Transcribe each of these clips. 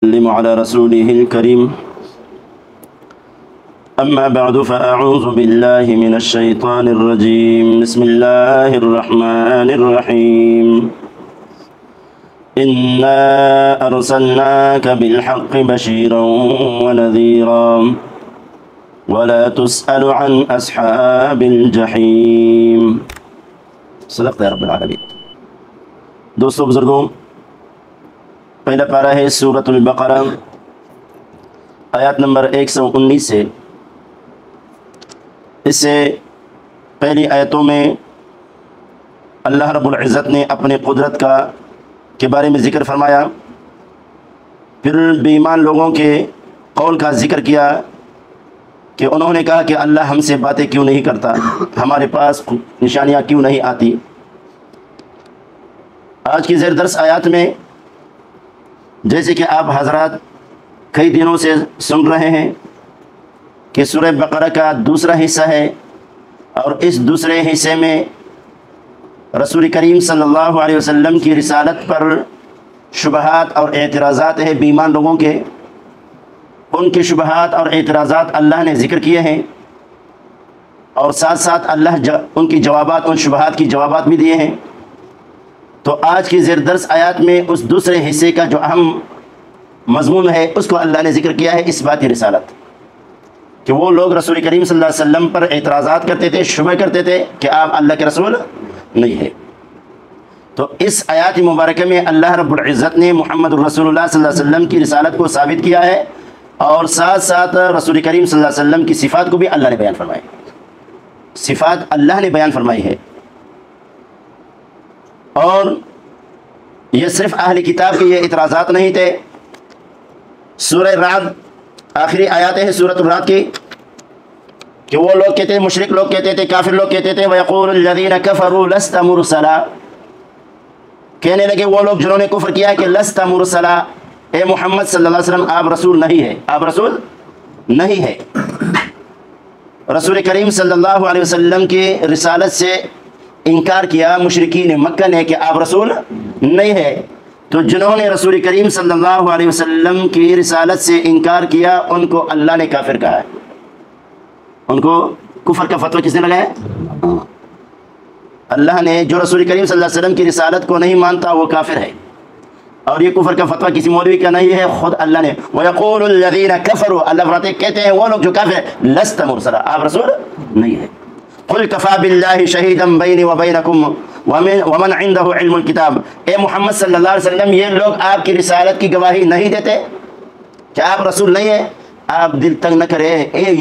وسلم على رسوله الكريم أما بعد فأعوذ بالله من الشيطان الرجيم بسم الله الرحمن الرحيم إنا أرسلناك بالحق بشيرا ونذيرا ولا تسأل عن أصحاب الجحيم صدقت يا رب العالمين. دوستو بزرگوں، پہلا پارہ ہے سورۃ البقرہ آیات نمبر 119 سے. اس سے پہلی آیتوں میں اللہ رب العزت نے اپنے قدرت کے بارے میں ذکر فرمایا، پھر بے ایمان لوگوں کے قول کا ذکر کیا کہ انہوں نے کہا کہ اللہ ہم سے باتیں کیوں نہیں کرتا، ہمارے پاس نشانیاں کیوں نہیں آتی. آج کی زیر درس آیات میں جیسے کہ آپ حضرات کئی دنوں سے سن رہے ہیں کہ سورہ بقرہ کا دوسرا حصہ ہے، اور اس دوسرے حصے میں رسول کریم صلی اللہ علیہ وسلم کی رسالت پر شبہات اور اعتراضات ہیں بے ایمان لوگوں کے. ان کے شبہات اور اعتراضات اللہ نے ذکر کیے ہیں، اور ساتھ ساتھ اللہ ان کی جوابات، ان شبہات کی جوابات بھی دیے ہیں. تو آج کی زیر درس آیات میں اس دوسرے حصے کا جو اہم مضمون ہے اس کو اللہ نے ذکر کیا ہے، اثبات رسالت، کہ وہ لوگ رسول کریم صلی اللہ علیہ وسلم پر اعتراضات کرتے تھے، شبہ کرتے تھے کہ آپ اللہ کے رسول نہیں ہے. تو اس آیات مبارکہ میں اللہ رب العزت نے محمد الرسول اللہ صلی اللہ علیہ وسلم کی رسالت کو ثابت کیا ہے، اور ساتھ ساتھ رسول کریم صلی اللہ علیہ وسلم کی صفات کو بھی اللہ نے بیان فرمائی. صفات اللہ نے بیان فرمائی ہے، اور یہ صرف اہل کتاب کے یہ اعتراضات نہیں تھے. سورہ رعد آخری آیات ہیں سورۃ الرعد کی، کہ وہ لوگ کہتے ہیں، مشرک لوگ کہتے تھے، کافر لوگ کہتے تھے، وَيَقُولُ الَّذِينَ كَفَرُوا لَسْتَ مُرْسَلًا، کہنے لگے وہ لوگ جنہوں نے کفر کیا کہ لَسْتَ مُرْسَلًا، اے محمد صلی اللہ علیہ وسلم آپ رسول نہیں ہے، آپ رسول نہیں ہے. رسول کریم صلی اللہ علیہ وسلم کی رسالت سے انکار کیا مشرکین مکہ نے کہ آپ رسول نہیں ہے. تو جنہوں نے رسول کریم صلی اللہ علیہ وسلم کی رسالت سے انکار کیا ان کو اللہ نے کافر کہا ہے. ان کو کفر کا فتویٰ کس نے لگایا؟ اللہ نے. جو رسول کریم صلی اللہ علیہ وسلم کی رسالت کو نہیں مانتا وہ کافر ہے، اور یہ کفر کا فتویٰ کسی مولوی کا نہیں ہے، خود اللہ نے. وَيَقُولُ الَّذِينَ كَفَرُوا، اللہ فرماتے کہتے ہیں وہ لوگ جو کافر ہیں، لَسْتَ مُرْسَلًا، آپ رسول نہیں ہے. قُلْ كَفَى بِاللَّهِ شَهِيدًا بَيْنِي وَبَيْنَكُمْ وَمَنْ عِنْدَهُ عِلْمُ الْكِتَابِ، اے محمد صلی اللہ علیہ وسلم یہ لوگ آپ کی رسالت کی گواہی نہیں دیتے کہ آپ رسول نہیں ہیں. آپ دل تنگ نہ کریں،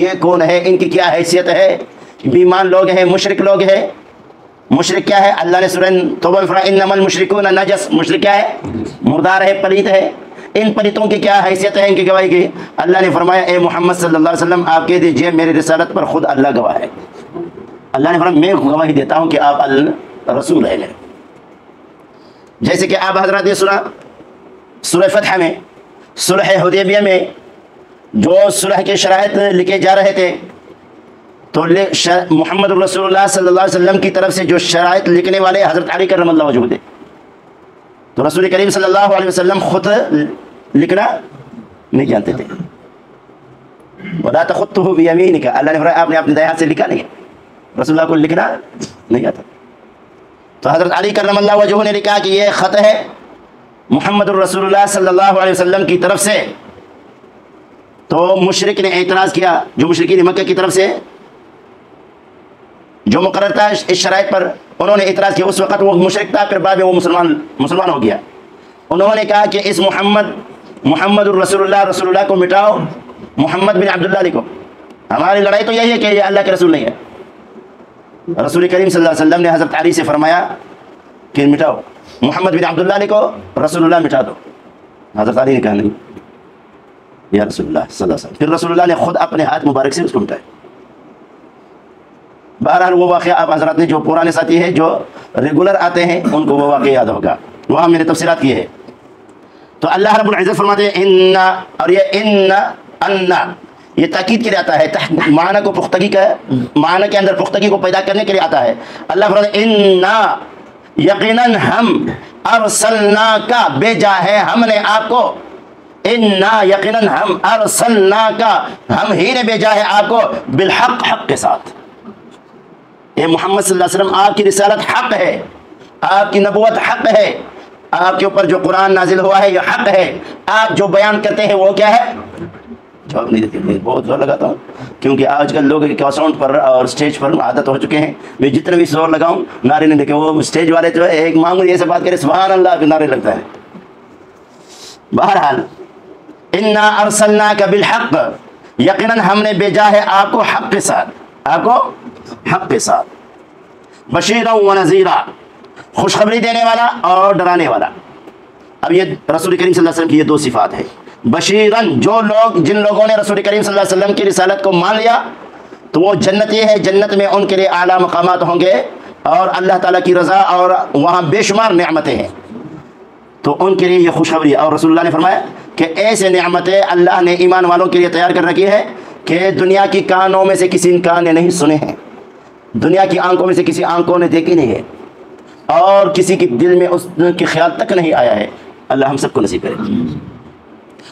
یہ کون ہے، ان کی کیا حیثیت ہے، بے ایمان لوگ ہیں، مشرک لوگ ہیں. مشرک کیا ہے؟ اللہ نے سورہ توبہ میں فرمایا انما المشرکون نجس، مشرک کیا ہے؟ مردار ہے، پلیت ہے. ان پلیتوں کی کیا حیثیت ہے ان کی گواہی کی؟ اللہ نے فرمایا اے محمد صلی اللہ علیہ وسلم آپ کہہ دیجئے میری رسالت پر خود اللہ گواہ ہے. اللہ نے فرمایا میں گواہی دیتا ہوں کہ آپ رسول ہیں. جیسے کہ آپ حضرات نے سنا سورہ فتح میں، صلح حدیبیہ میں جو صلح کے شرائط لکھے جا رہے تھے، تو محمد رسول اللہ صلی اللہ علیہ وسلم کی طرف سے جو شرائط لکھنے والے حضرت علی کرم اللہ وجہہ تھے. تو رسول کریم صلی اللہ علیہ وسلم خود لکھنا نہیں جانتے تھے. وَلَا تَخُطُّهُ بِيَمِينِكَ، اللہ نے فرمایا آپ نے اپنے دائیں ہاتھ سے لکھا نہیں ہے، رسول اللہ کو لکھنا نہیں آتا. تو حضرت علی کرم اللہ وجہہ نے لکھا کہ یہ خط ہے محمد الرسول اللہ صلی اللہ علیہ وسلم کی طرف سے. تو مشرک نے اعتراض کیا، جو مشرکین مکہ کی طرف سے جو مقرر تھا اس شرائط پر، انہوں نے اعتراض کیا. اس وقت وہ مشرک تھا، پھر بعد میں وہ مسلمان ہو گیا. انہوں نے کہا کہ اس محمد الرسول اللہ، رسول اللہ کو مٹاؤ، محمد بن عبداللہ لکھو. ہماری لڑائی تو یہی ہے کہ یہ اللہ کے رسول نہیں ہے. رسول کریم صلی اللہ علیہ وسلم نے حضرت علی سے فرمایا کہ مٹاؤ، محمد بن عبداللہ لکھو، رسول اللہ مٹا دو. حضرت علی نے کہا نہیں یا رسول اللہ صلی اللہ علیہ وسلم. پھر رسول اللہ نے خود اپنے ہاتھ مبارک سے اس کو مٹایا. بہرحال وہ واقعہ آپ حضرات نے، جو پرانے ساتھی ہیں جو ریگولر آتے ہیں ان کو وہ واقعہ یاد ہوگا، وہاں میں نے تفصیلات کی ہے. تو اللہ رب العزت فرماتے ہیں انا، اور یہ انا یہ تاکید کے لیے آتا ہے، معنی کو پختگی کا، معنی کے اندر پختگی کو پیدا کرنے کے لیے آتا ہے. اللہ فرماتے ہیں انا، یقیناً ہم، ارسلناک، بھیجا ہے ہم نے آپ کو، انا یقیناً ہم ارسلناکا ہم ہی نے بھیجا ہے آپ کو بالحق حق کے ساتھ. اے محمد صلی اللہ علیہ وسلم آپ کی رسالت حق ہے, آپ کی نبوت حق ہے, آپ کے اوپر جو قرآن نازل ہوا ہے یہ حق ہے. آپ جو بیان کرتے ہیں وہ کیا ہے؟ جواب نہیں دیتے. بہت زور لگاتا ہوں کیونکہ آج کل لوگ ساؤنڈ پر اور اسٹیج پر عادت ہو چکے ہیں. میں جتنے بھی زور لگاؤں نعرے نہیں دیکھے. وہ اسٹیج والے جو ہے ایک معمولی ایسے بات کرے سبحان اللہ کے نعرے لگتا ہے. بہرحال انا ارسلناک بالحق یقیناً ہم نے بھیجا ہے آپ کو حق کے ساتھ, آپ کو حق کے ساتھ. بشیرا و نذیرا خوشخبری دینے والا اور ڈرانے والا. اب یہ رسول کریم صلی اللہ علیہ وسلم کی یہ دو صفات ہے. بشیرن جن لوگوں نے رسول کریم صلی اللہ علیہ وسلم کی رسالت کو مان لیا تو وہ جنتی ہے, جنت میں ان کے لیے اعلیٰ مقامات ہوں گے اور اللہ تعالیٰ کی رضا اور وہاں بے شمار نعمتیں ہیں. تو ان کے لیے یہ خوشخبری. اور رسول اللہ نے فرمایا کہ ایسے نعمتیں اللہ نے ایمان والوں کے لیے تیار کر رکھی ہے کہ دنیا کی کانوں میں سے کسی کان نے نہیں سنے ہیں, دنیا کی آنکھوں میں سے کسی آنکھوں نے دیکھی نہیں ہے, اور کسی کے دل میں اس کے خیال تک نہیں آیا ہے. اللہ ہم سب کو نصیب کرے.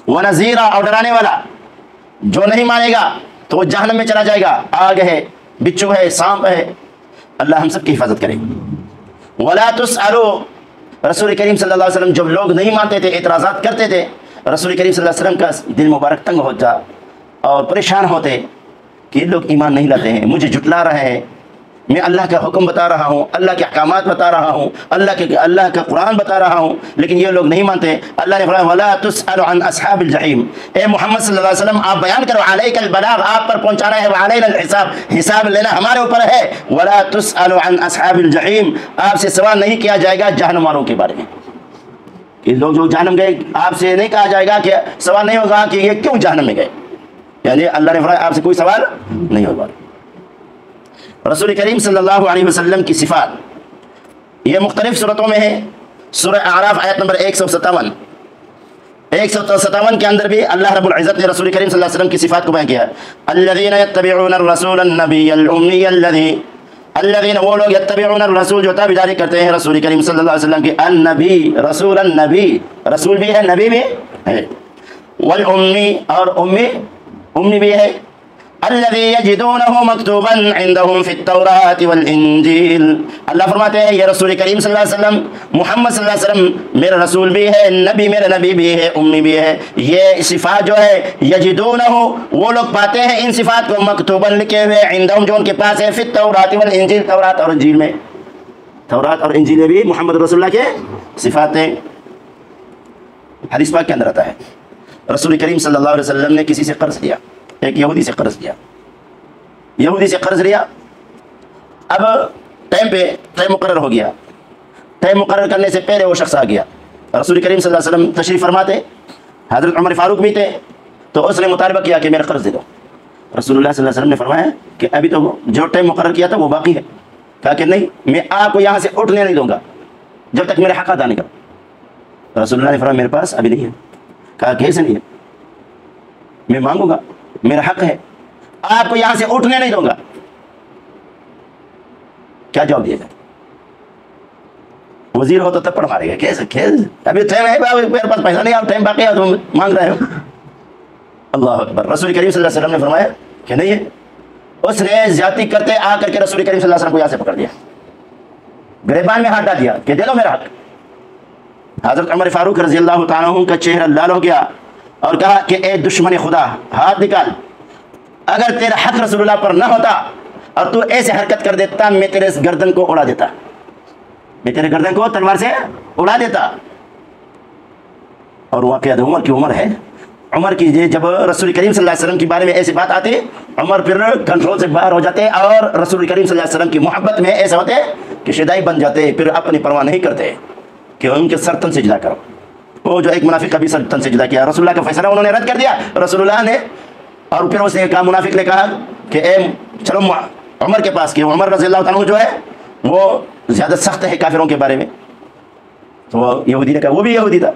وَنَذِيرًا اور ڈرانے والا, جو نہیں مانے گا تو وہ جہنم میں چلا جائے گا. آگ ہے, بچھو ہے, سانپ ہے. اللہ ہم سب کی حفاظت کرے. وَلَا تُسْأَلُوا رسول کریم صلی اللہ علیہ وسلم جب لوگ نہیں مانتے تھے, اعتراضات کرتے تھے, رسول کریم صلی اللہ علیہ وسلم کا دل مبارک تنگ ہوتا اور پریشان ہوتے کہ یہ لوگ ایمان نہیں لاتے ہیں, مجھے جھٹلا رہے ہیں, میں اللہ کا حکم بتا رہا ہوں, اللہ کے احکامات بتا رہا ہوں, اللہ کا قرآن بتا رہا ہوں, لیکن یہ لوگ نہیں مانتے. اللہ نے فرمایا وَلَا تُسْأَلُ عَنْ أَصْحَابِ الْجَحِيمِ اے محمد صلی اللہ علیہ وسلم آپ بیان کرو, عَلَيْكَ الْبَلَاغ آپ پر پہنچانا ہے, وَعَلَيْنَا الْحِسَابِ حساب لینا ہمارے اوپر ہے. وَلَا تُسْأَلُ عَنْ أَصْحَابِ الْجَحِيمِ آپ سے سوال نہیں کیا جائے گا جہنم والوں کے بارے میں. کہ لوگ جو جہنم گئے آپ سے نہیں کہا جائے گا, کہ سوال نہیں ہوگا کہ یہ کیوں جہنم میں گئے. یعنی اللہ نے فرمایا آپ سے کوئی سوال نہیں ہوگا. رسول کریم صلی اللہ علیہ وسلم کی صفات یہ مختلف صورتوں میں ہے. سورہ اعراف آیت نمبر 157 157 کے اندر بھی اللہ رب العزت نے رسول کریم صلی اللہ علیہ وسلم کی صفات کو بیان کیا. الذین یتبعون الرسول النبی الامی الذین وہ لوگ یتبعون الرسول جو تابعداری کرتے ہیں رسول کریم صلی اللہ علیہ وسلم کی. النبی رسول, النبی رسول بھی ہے, نبی بھی ہے. والامی اور امی بھی ہے. الذی یجدونہ مکتوبا عندہم فی التوراۃ والانجیل اللہ فرماتے ہیں یہ رسول کریم صلی اللہ علیہ وسلم محمد صلی اللہ علیہ وسلم میرا رسول بھی ہے, نبی میرا نبی بھی ہے, امی بھی ہے. یہ صفات جو ہے یجدونہ وہ لوگ پاتے ہیں ان صفات کو مکتوبا لکھے ہوئے عندہم جو ان کے پاس ہے فی التوراۃ والانجیل تورات اور انجیل میں. تورات اور انجیل میں بھی محمد رسول اللہ کے صفات ہیں. حدیث پاک کے اندر آتا ہے رسول کریم صلی اللہ علیہ وسلم نے کسی سے قرض لیا, ایک یہودی سے قرض لیا. یہودی سے قرض لیا, اب ٹائم پہ ٹائم مقرر ہو گیا. ٹائم مقرر کرنے سے پہلے وہ شخص آ گیا. رسول کریم صلی اللہ علیہ وسلم تشریف فرماتے, حضرت عمر فاروق بھی تھے, تو اس نے مطالبہ کیا کہ میرا قرض دے دو. رسول اللہ صلی اللہ علیہ وسلم نے فرمایا کہ ابھی تو جو ٹائم مقرر کیا تھا وہ باقی ہے. کہا کہ نہیں, میں آپ کو یہاں سے اٹھنے نہیں دوں گا جب تک میرے حق ادا نہیں کرو. رسول اللہ نے فرمایا میرے پاس ابھی نہیں ہے. کہا کیسے نہیں ہے, میں مانگوں گا, میرا حق ہے, آپ کو یہاں سے اٹھنے نہیں دوں گا. کیا جواب دیا گا؟ وزیر ہو تو تب پڑ مارے گا. کیسے ابھی ٹائم ہے, میرے پاس پیسہ نہیں ہے, ٹائم باقی ہے, تم مانگ رہے ہو. اللہ اکبر. رسول کریم صلی اللہ علیہ وسلم نے فرمایا کہ نہیں ہے. اس نے زیادتی کرتے آ کر کے رسول کریم صلی اللہ علیہ وسلم کو یہاں سے پکڑ دیا, گریبان میں ہاتھ ڈال دیا کہ دے دو میرا حق. حضرت عمر فاروق رضی اللہ تعالیٰ عنہ کا چہرہ لال ہو گیا اور کہا کہ اے دشمن خدا, ہاتھ نکال. اگر تیرا حق رسول اللہ پر نہ ہوتا اور تو ایسے حرکت کر دیتا, میں تیرے گردن کو اڑا دیتا, میں تیرے گردن کو تلوار سے اڑا دیتا. اور واقعہ عمر کی عمر ہے. عمر کی جب رسول کریم صلی اللہ علیہ وسلم کے بارے میں ایسی بات آتی, عمر پھر کنٹرول سے باہر ہو جاتے اور رسول کریم صلی اللہ علیہ وسلم کی محبت میں ایسا ہوتے کہ شدائی بن جاتے, پھر اپنی پرواہ نہیں کرتے کہ ان کے سر تن سے جدا کرو. وہ جو ایک منافق کا بھی سر تن سے جدا کیا, رسول اللہ کا فیصلہ انہوں نے رد کر دیا رسول اللہ نے. اور پھر اس نے کہا, منافق نے کہا کہ اے چلو عمر کے پاس, کہ عمر رضی اللہ عنہ جو ہے وہ زیادہ سخت ہے کافروں کے بارے میں. تو وہ یہودی نے کہا, وہ بھی یہودی تھا,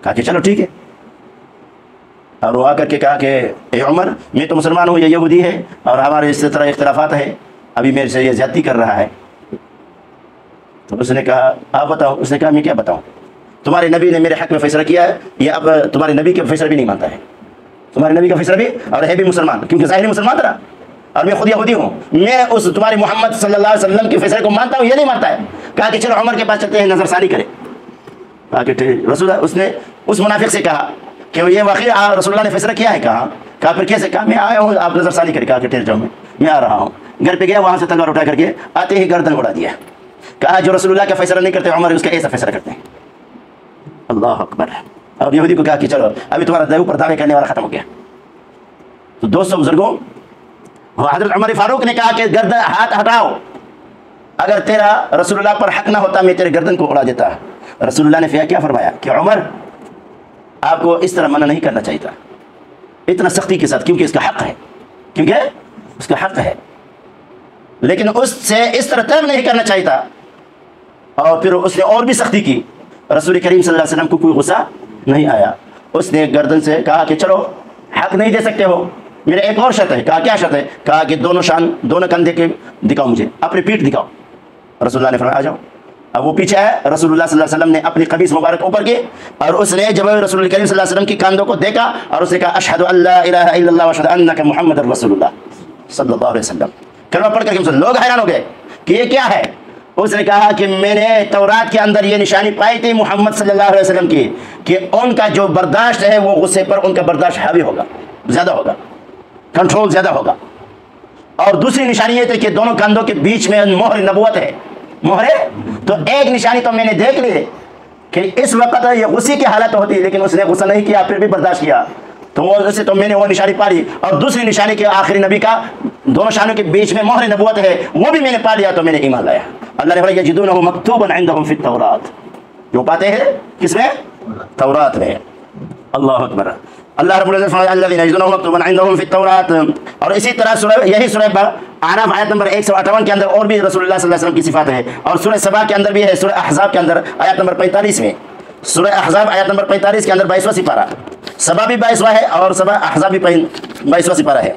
کہا کہ چلو ٹھیک ہے. اور وہ آ کر کے کہا کہ اے عمر, میں تو مسلمان ہوں, یہ یہودی ہے اور ہمارے اس طرح اختلافات ہیں, ابھی میرے سے یہ زیادتی کر رہا ہے. تو اس نے کہا آپ بتاؤ. اس نے کہا میں کیا بتاؤں. तुम्हारे नबी ने मेरे हक में फैसला किया है, ये अब तुम्हारे नबी के फैसला भी नहीं मानता है, तुम्हारे नबी का फैसला भी, और है भी मुसलमान, क्योंकि ज़ाहिरी मुसलमान था, और मैं खुद यहूदी हूँ, मैं उस तुम्हारे मोहम्मद सल्लल्लाहु अलैहि वसल्लम के फैसले को मानता हूँ, ये नहीं मानता है। कहा कि चलो उमर के पास चलते हैं, नजरसानी करें। कहा कि रसूल, उसने उस मुनाफिक से कहा कि ये वाकई रसूलुल्लाह ने फैसला किया है। कहा फिर कैसे? कहा मैं आया हूँ, आप नजरसानी करें। कहा कि ठहर जाओ, मैं आ रहा हूँ। घर पे गया, वहाँ से तलवार उठा करके आते ही गर्दन उड़ा दिया। कहा जो रसूलुल्लाह का फैसला नहीं करते उमर उसका ऐसा फैसला करते हैं। अल्लाह अकबर। और यहूदी को कहा कि चलो अभी तुम्हारा देव पर दावे करने वाला खत्म हो गया। तो दोस्तों बुजुर्गों, हजरत उमर फारूक ने कहा कि गर्दन हाथ हटाओ, अगर तेरा रसूलुल्लाह पर हक ना होता मैं तेरे गर्दन को उड़ा देता। रसूलुल्लाह ने फिर क्या फरमाया कि उमर आपको इस तरह मना नहीं करना चाहिए था, इतना सख्ती के साथ, क्योंकि इसका हक है, क्योंकि उसका हक है, लेकिन उससे इस तरह तलब नहीं करना चाहिए था। और फिर उसने और भी सख्ती की। रसूल करीम सल्लल्लाहु अलैहि वसल्लम को कोई गुस्सा नहीं आया। उसने गर्दन से कहा कि चलो हक नहीं दे सकते हो, मेरे एक और शर्त है। कहा क्या शर्त है? कहा कि दोनों शान, दोनों कंधे के दिखाओ, मुझे अपनी पीठ दिखाओ। रसूलुल्लाह ने फरमाया आ जाओ। अब वो पीछे है, रसूलुल्लाह सल्लल्लाहु अलैहि वसल्लम ने अपनी कमीज मुबारक ऊपर की, और उसने जब रसूल करीम सल्लल्लाहु अलैहि वसल्लम की कंधों को देखा और उसने कहा अशहदु अल्ला इलाहा इल्लल्लाह व अशहदु अन्नका मुहम्मदुर रसूलुल्लाह सल्लल्लाहु अलैहि वसल्लम। कलमा पढ़ करके लोग हैरान हो गए कि ये क्या है। उसने कहा कि मैंने तौरात के अंदर ये निशानी पाई थी मोहम्मद सल्लल्लाहु अलैहि वसल्लम की कि उनका जो बर्दाश्त है वो गुस्से पर उनका बर्दाश्त हावी होगा, ज़्यादा होगा, कंट्रोल ज़्यादा होगा। और दूसरी निशानी ये थी कि दोनों कंधों के बीच में मोहर नबूवत है, मोहरे। तो एक निशानी तो मैंने देख ली कि इस वक्त ये गुस्से की हालत होती, लेकिन उसने गुस्सा नहीं किया, फिर भी बर्दाश्त किया, तो वो उससे तो मैंने वो निशानी पा ली। और दूसरी निशानी के आखिरी नबी का दोनों शानों के बीच में मोहर नबूवत है, वो भी मैंने पा लिया, तो मैंने ईमान लाया। अल्लाह ने फरमाया यजिदूनहु मक्तूबन इंदहुम फित तौरात, जो पाते हैं किसमें? तौरात में। अल्लाह अकबर। अल्लाह रब्बुल इज्जत फरमाया अल्लज़ीना यजिदूनहु मक्तूबन इंदहुम फित तौरात। और इसी तरह सूरह, यही सूरह आराफ आयत नंबर 158 के अंदर और भी रसूलुल्लाह सल्लल्लाहु अलैहि वसल्लम की सिफात है। और सूरह सबा के अंदर भी है, सूरह अहज़ाब के अंदर आयत नंबर 45 में, सूरह अहज़ाब आयत नंबर 45 के अंदर 22वां सिपारा, सबा भी 22वां है और सबा अहज़ाब भी 22वां सिपारा है।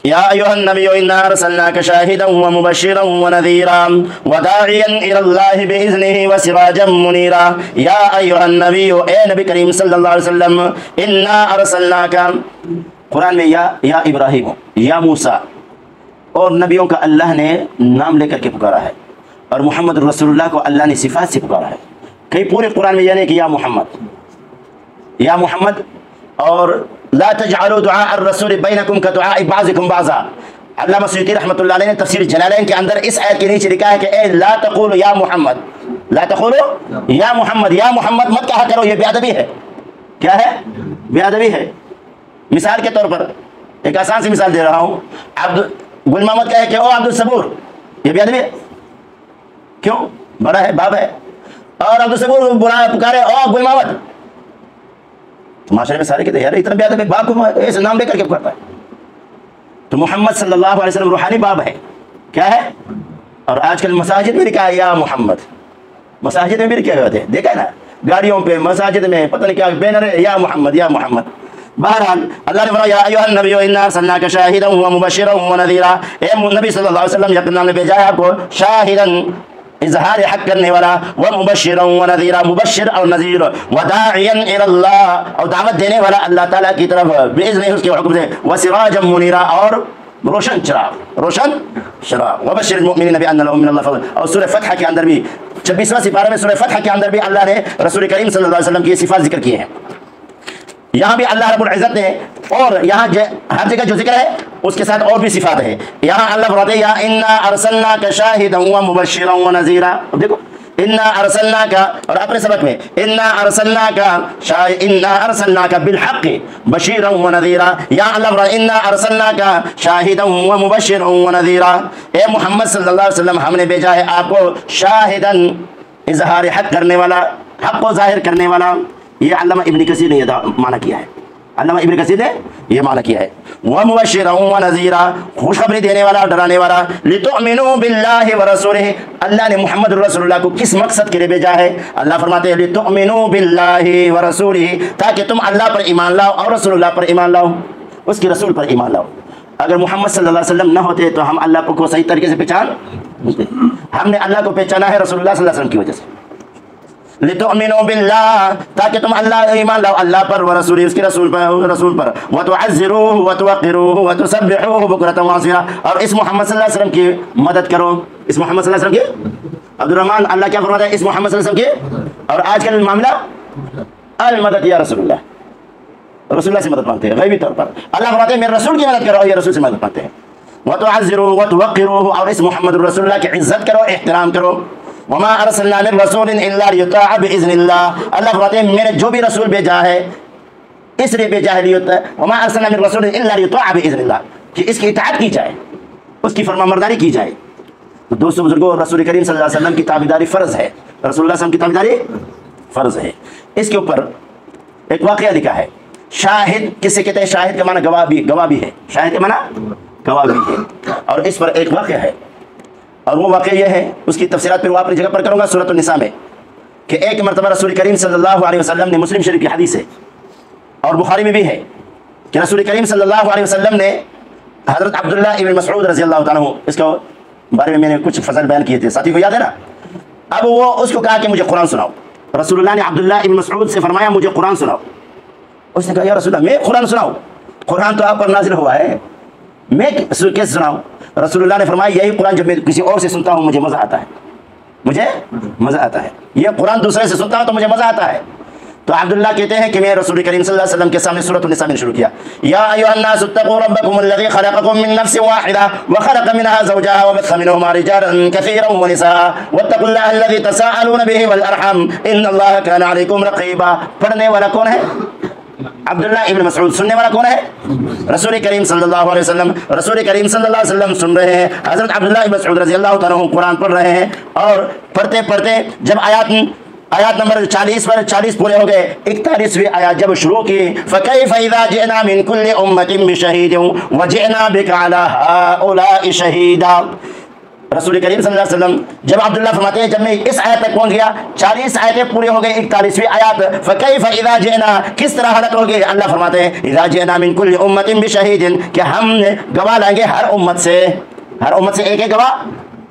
या अय्युहन नबिय्यु इन्ना अरसलनाका शाहिदन व मुबश्शिरन व नज़ीरा व दाइयन इलल्लाहि बिइज़्निहि व सिराजन मुनीरा। या अय्युहन नबिय्यु, ए नबी करीम सल्लल्लाहु अलैहि वसल्लम, इन्ना अरसलनाका, कुरान में या इब्राहिम, या मूसा, और नबियों का अल्लाह ने नाम लेकर के पुकारा है, और मोहम्मद रसूलुल्लाह को अल्लाह ने सिफात से पुकारा है। कई पूरे कुरान में यानी कि या मोहम्मद, और ला तजअलू दुआ अर्रसूल बैनकुम कदुआ बाज़िकुम बाज़ा। अल्लामा सुयूती रहमतुल्लाह अलैह ने तफसीर जलालैन के अंदर इस आयत के नीचे लिखा है कि ए ला तक़ूलू या मोहम्मद, ला तक़ूलू या मोहम्मद, या मोहम्मद मत कहा करो, ये बेअदबी है। क्या है? बेअदबी है। मिसाल के तौर पर एक आसान सी मिसाल दे रहा हूँ, गुल मोहम्मद कहे कि ओ अब्दुल सबूर, ये बेअदबी है। क्यों? बड़ा है, बाप है, और अब्दुल सबूर बुला पुकारे ओ गुल मोहम्मद, तो माशरे में सारे कहते यार इतना बेअदब है, बाप को ऐसे नाम लेकर के पुकारता है। तो मोहम्मद सल्लल्लाहु अलैहि वसल्लम रूहानी बाप है। क्या है? और आजकल मसाजिद में लिखा है या मोहम्मद, मसाजिद में भी लिखे हुए थे, देखा है ना, गाड़ियों पे, मसाजिद में, पता नहीं क्या बैनर है, या मोहम्मद या मोहम्मद। बहरहाल अल्लाह ने फरमाया या अय्युहन नबिय्यु इन्ना अरसलनाका शाहिदन व मुबश्शिरन व नज़ीरा, ए नबी सल्लल्लाहु अलैहि वसल्लम यकीनन हमने भेजा है आपको शाहिदन, इजहार हक करने वाला, व मुबश्शिरन व नज़ीरा, मुबश्शिर और नज़ीर, व दाइयन इलल्लाह, और दावत देने वाला अल्लाह ताला की तरफ, बिइज़्निही उसके हुक्म से, व सिराजन मुनीरा, और रोशन चिराग, रोशन चिराग, व बश्शिरिल मुमिनीन बिअन्न लहुम मिनल्लाहि फज़ल। और सूरह फतह के अंदर भी 26वां सिपारा में, सूरह फतह के अंदर भी अल्लाह ने रसूल करीम सल्लल्लाहु अलैहि वसल्लम की सिफात जिक्र की है। यहाँ भी अल्लाह रब्बुल इज़्ज़त ने, और यहाँ हर जगह जो जिक्र है उसके साथ और भी सिफात है। यहाँ अल्लाह फरमाते हैं या इन्ना अरसलनाका शाहिदन व मुबश्शिरन व नज़ीरा। अब देखो इन्ना अरसलनाका, और अपने सबक में इन्ना अरसलनाका बिलहक़ बशीरन व नज़ीरा। यहाँ अल्लाह फरमाते हैं इन्ना अरसलनाका शाहिदन व मुबश्शिरन व नज़ीरा, ए मोहम्मद सल्लल्लाहु अलैहि वसल्लम हमने भेजा है आपको शाहिदन, इजहार हक करने वाला, हक को जाहिर करने वाला। ये अल्लामा इब्न कसीर ने माना किया है, अल्लामा इब्न कसीर ने ये माना किया है। व मुबश्शिरन व नज़ीरा, खुशखबरी देने वाला और डराने वाला। लितुअमिनू बिल्लाहि व रसूलिही, अल्लाह ने मोहम्मद रसूलुल्लाह को किस मकसद के लिए भेजा है? अल्लाह फरमाते हैं लितुअमिनू बिल्लाहि व रसूलिही, ताकि तुम अल्लाह पर ईमान लाओ और रसूलुल्लाह पर ईमान लाओ, उसके रसूल पर ईमान लाओ। अगर मोहम्मद सल्लल्लाहु अलैहि वसल्लम न होते तो हम अल्लाह को सही तरीके से पहचान, हमने अल्लाह को पहचाना है रसूलुल्लाह सल्लल्लाहु अलैहि वसल्लम की वजह से। लितुअमिनु बिल्लाह, ताकि तुम अल्लाह ईमान लाओ अल्लाह पर, व रसूली, उसके रसूल पर, व तुअज़्ज़िरूहु व तुवक़्क़िरूहु व तुसब्बिहूहु बुक्रतन व असीला, और इस मोहम्मद सल्लल्लाहु अलैहि वसल्लम की मदद करो। इस मोहम्मद सल्लल्लाहु अलैहि वसल्लम की, अब्दुर्रहमान अल्लाह क्या फरमाता है इस मोहम्मद सल्लल्लाहु अलैहि वसल्लम की। और आजकल मामला अल मदद या रसूलुल्लाह, रसूलुल्लाह से मदद मांगते हैं गैबी तौर पर। अल्लाह फरमाते हैं मेरे रसूल की मदद करो, या रसूल से मदद मांगते हैं। व तुअज़्ज़िरूहु व तुवक़्क़िरूहु, और इस मोहम्मद रसूलुल्लाह की इज्जत करो, एहतराम करो। वमा अरसलना मिन रसूलिन इल्ला लियुताअ बिइज़्निल्लाह, अल्लाह फरमाते हैं मैंने जो भी रसूल भेजा है इसलिए भेजा है वमा अरसलना मिन रसूलिन इल्ला लियुताअ बिइज़्निल्लाह, कि इसकी इताअत की जाए, उसकी फरमाबरदारी की जाए। तो दोस्तों बुजुर्गों, रसूल करीम सल्लल्लाहु अलैहि वसल्लम की ताबीदारी फ़र्ज़ है, रसूलुल्लाह सल्लल्लाहु अलैहि वसल्लम की ताबीदारी फ़र्ज़ है। इसके ऊपर एक वाक़या लिखा है। शाहिद किसे कहते हैं? शाहिद का माना गवाह भी है, शाहिद का माना गवाह भी है। और इस पर एक वाक़या है, और वो वाक़या ये है, उसकी तफसीरात फिर वो अपनी जगह पर करूँगा सूरत निसा में, कि एक मरतबा रसूल करीम सल्लल्लाहु अलैहि वसल्लम ने, मुस्लिम शरीफ की हदीस है और बुखारी में भी है, कि रसूल करीम सल्लल्लाहु अलैहि वसल्लम ने हज़रत अब्दुल्लाह इब्न मसऊद रज़ी अल्लाह तआला अन्हु, इसके बारे में मैंने कुछ फजल बयान किए थे, साथी को याद है ना। अब वो उसको कहा कि मुझे कुरान सुनाओ। रसूलुल्लाह ने अब्दुल्लाह इब्न मसऊद से फरमाया मुझे कुरान सुनाओ। उसने कहा या रसूलुल्लाह मैं कुरान सुनाऊँ? कुरान तो आप पर नाज़िल हुआ है, मैं कैसे सुनाऊँ? रसूलुल्लाह ने फरमाया यही कुरान जब मैं किसी और से सुनता हूँ मुझे मज़ा आता है, मुझे मज़ा आता है। ये कुरान दूसरे से सुनता हूँ तो मुझे मज़ा आता है। तो अब्दुल्लाह कहते हैं कि मैं रसूल करीम सल्लल्लाहु अलैहि वसल्लम के सामने सूरत निसा में शुरू किया, या अय्युहन्नास इत्तक़ू रब्बकुमुल्लज़ी खलक़कुम मिन नफ्सिन वाहिदा व खलक़ मिनहा ज़ौजहा व बस्स मिनहुमा रिजालन कसीरन व निसाअ वत्तक़ुल्लाह अल्लज़ी तसाअलून बिही वल अर्हम इन्नल्लाहा काना अलैकुम रक़ीबा। पढ़ने वाला कौन है? अब्दुल्लाह इब्न मसऊद। सुनने वाला कौन है? रसूल करीम सल्लल्लाहु अलैहि वसल्लम। रसूल करीम सल्लल्लाहु अलैहि वसल्लम सुन रहे हैं, हज़रत अब्दुल्लाह इब्न मसऊद रज़ी अल्लाह तआला अन्हु कुरान पढ़ रहे हैं, और पढ़ते पढ़ते जब आयत नंबर 40 पूरे हो गए, 41वीं आयत जब शुरू की, फ़कैफ़ इज़ा जिअना मिन कुल्लि उम्मतिन बिशहीदिन व जिअना बिका अला हाउलाइ शहीदा। रसूल करीम सल्लल्लाहु अलैहि वसल्लम जब अब्दुल्लाह फरमाते हैं जब मैं इस आयत तक पहुंच गया, 40 आयतें पूरी हो गई, 41वीं आयत फ़कैफ़ इज़ा जिअना, किस तरह हालत होगी? अल्लाह फरमाते हैं इज़ा जिअना मिन कुल्लि उम्मतिन बिशहीदिन, कि हम गवाह लाएंगे हर उम्मत से एक एक गवाह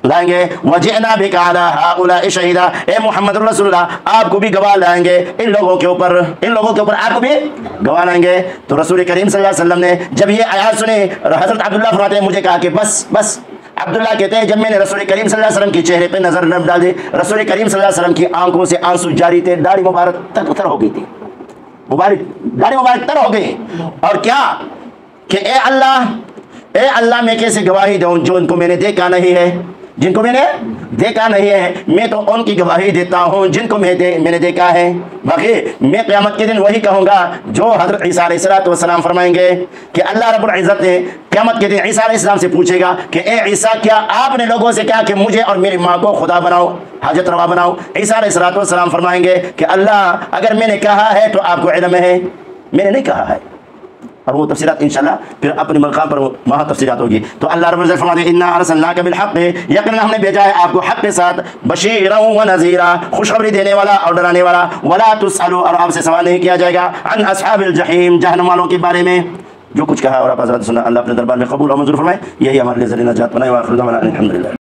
लाएंगे। वजिअना बिका अला हाउलाइ शहीदा, ए मोहम्मद रसूलुल्लाह आपको भी गवाह लाएंगे, इन लोगों के ऊपर आपको भी गवाह लाएंगे। तो रसूल करीम सल्लल्लाहु अलैहि वसल्लम ने जब ये आयत सुनी, हज़रत अब्दुल्लाह फरमाते हैं मुझे कहा कि बस। अब्दुल्लाह कहते हैं जब मैंने रसूल करीम सल्लल्लाहु अलैहि वसल्लम के चेहरे पे नजर डाल दी, रसूल करीम सल्लल्लाहु अलैहि वसल्लम की आंखों से आंसू जारी थे, दाढ़ी मुबारक तर हो गई थी, दाढ़ी मुबारक तर हो गई। और क्या कि ए अल्लाह मैं कैसे गवाही दूं जो इनको मैंने देखा नहीं है, जिनको मैंने देखा नहीं है। मैं तो उनकी गवाही देता हूँ जिनको मैंने देखा है। बाकी मैं क़यामत के दिन वही कहूँगा जो हज़रत ईसा अलैहिस्सलाम फरमाएंगे कि अल्लाह रब्बुल इज़्ज़त ने क़यामत के दिन ईसा अलैहिस्सलाम से पूछेगा कि ए ईसा क्या आपने लोगों से कहा कि मुझे और मेरी माँ को खुदा बनाओ, हाजत रवा बनाओ? ईसा अलैहिस्सलाम फरमाएंगे कि अल्लाह अगर मैंने कहा है तो आपको इल्म है, मैंने नहीं कहा है। और वो तफसीरात इंशाल्लाह फिर अपने मकाम पर वहाँ तफसीरात होगी। तो अल्लाह रब्बुल इज़्ज़त फरमाते हैं इन्ना अरसलनाका बिल हक़, यकीनन हमने भेजा है आपको हक़ के साथ, बशीरन व नज़ीरा, खुशखबरी देने वाला और डराने वाला। वला तुसअलू, और आपसे सवाल नहीं किया जाएगा, अन अस्हाबिल जहीम, जहन्नम वालों के बारे में। जो कुछ कहा और आप हज़रात सुना, अल्लाह अपने दरबार में कबूल और मंजूर फरमाए। यही हमारे लिए ज़रिया नजात बनाए। व आखिर दावाना अनिल हम्दुलिल्लाह।